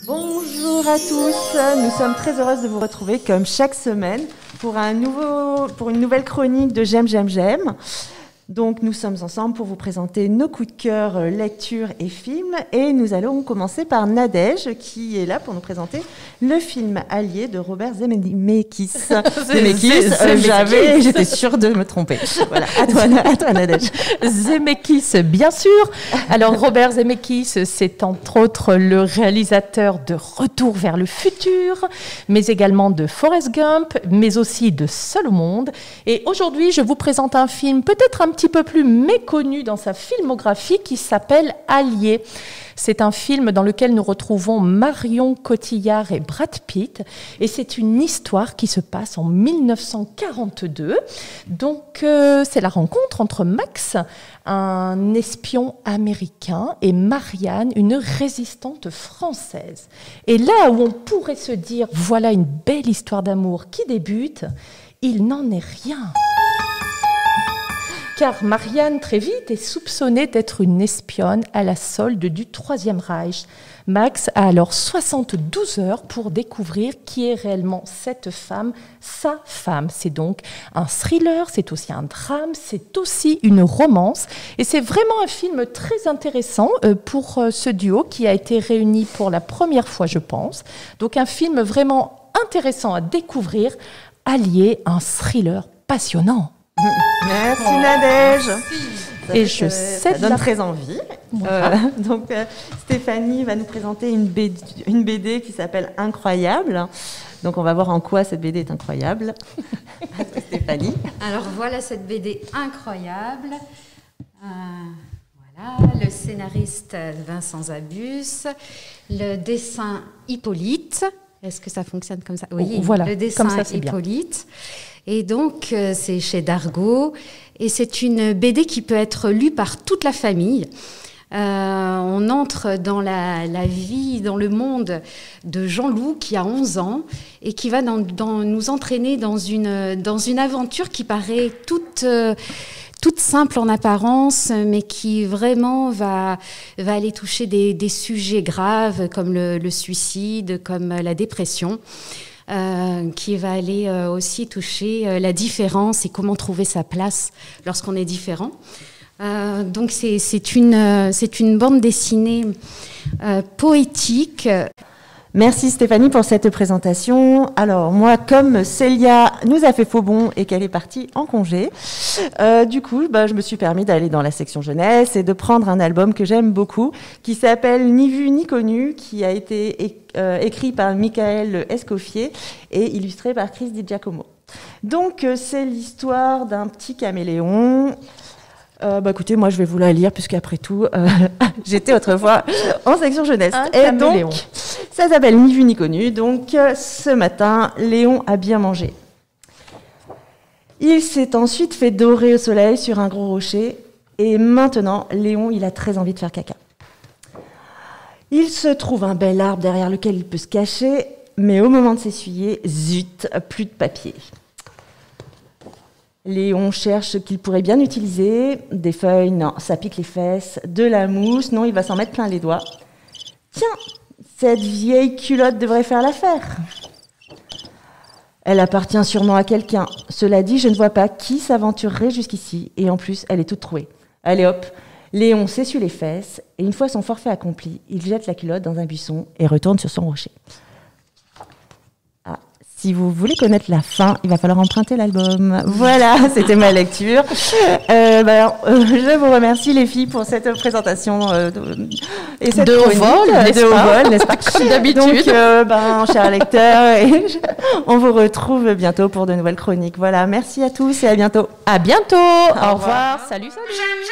Bonjour à tous, nous sommes très heureuses de vous retrouver comme chaque semaine pour une nouvelle chronique de J'aime. Donc nous sommes ensemble pour vous présenter nos coups de cœur, lecture et films. Et nous allons commencer par Nadège qui est là pour nous présenter le film Allié de Robert Zemeckis. J'étais sûre de me tromper. Voilà, à toi Nadège. Zemeckis, bien sûr. Alors Robert Zemeckis, c'est entre autres le réalisateur de Retour vers le futur, mais également de Forrest Gump, mais aussi de Seul au monde. Et aujourd'hui, je vous présente un film peut-être un petit peu plus méconnu dans sa filmographie qui s'appelle Allié. C'est un film dans lequel nous retrouvons Marion Cotillard et Brad Pitt et c'est une histoire qui se passe en 1942. Donc c'est la rencontre entre Max, un espion américain, et Marianne, une résistante française. Et là où on pourrait se dire voilà une belle histoire d'amour qui débute, il n'en est rien. Car Marianne, très vite, est soupçonnée d'être une espionne à la solde du Troisième Reich. Max a alors 72 heures pour découvrir qui est réellement cette femme, sa femme. C'est donc un thriller, c'est aussi un drame, c'est aussi une romance. Et c'est vraiment un film très intéressant pour ce duo qui a été réuni pour la première fois, je pense. Donc un film vraiment intéressant à découvrir, Allié, un thriller passionnant. Merci Nadège. Et ça donne très envie. Donc Stéphanie va nous présenter une BD qui s'appelle Incroyable. Donc on va voir en quoi cette BD est incroyable. Stéphanie. Alors voilà cette BD incroyable. Voilà, le scénariste Vincent Zabus, le dessin Hippolyte. Est-ce que ça fonctionne comme ça? Oui, voilà, le dessin comme ça, c'est Hippolyte. Bien. Et donc, c'est chez Dargaud. Et c'est une BD qui peut être lue par toute la famille. On entre dans la vie, dans le monde de Jean-Loup, qui a 11 ans, et qui va nous entraîner dans une aventure qui paraît toute simple en apparence, mais qui vraiment va aller toucher des sujets graves, comme le suicide, comme la dépression. Qui va aller aussi toucher la différence et comment trouver sa place lorsqu'on est différent. Donc c'est une bande dessinée poétique. Merci Stéphanie pour cette présentation. Alors moi, comme Célia nous a fait faux bond et qu'elle est partie en congé, du coup, je me suis permis d'aller dans la section jeunesse et de prendre un album que j'aime beaucoup, qui s'appelle Ni vu ni connu, qui a été écrit par Michael Escoffier et illustré par Chris Di Giacomo. Donc c'est l'histoire d'un petit caméléon. Écoutez, moi je vais vous la lire puisqu'après tout, j'étais autrefois en section jeunesse. Et donc, ça s'appelle Ni vu ni connu. Donc, ce matin, Léon a bien mangé. Il s'est ensuite fait dorer au soleil sur un gros rocher. Et maintenant, Léon, il a très envie de faire caca. Il se trouve un bel arbre derrière lequel il peut se cacher. Mais au moment de s'essuyer, zut, plus de papier. Léon cherche ce qu'il pourrait bien utiliser. Des feuilles, non, ça pique les fesses. De la mousse, non, il va s'en mettre plein les doigts. Tiens, cette vieille culotte devrait faire l'affaire. Elle appartient sûrement à quelqu'un. Cela dit, je ne vois pas qui s'aventurerait jusqu'ici. Et en plus, elle est toute trouée. Allez hop, Léon s'essuie les fesses. Et une fois son forfait accompli, il jette la culotte dans un buisson et retourne sur son rocher. Si vous voulez connaître la fin, il va falloir emprunter l'album. Voilà, c'était ma lecture. Je vous remercie les filles pour cette présentation et cette de haut vol, n'est-ce pas? Comme d'habitude. Donc, chers lecteurs, on vous retrouve bientôt pour de nouvelles chroniques. Voilà, merci à tous et à bientôt. À bientôt. Au revoir. Salut. J'aime.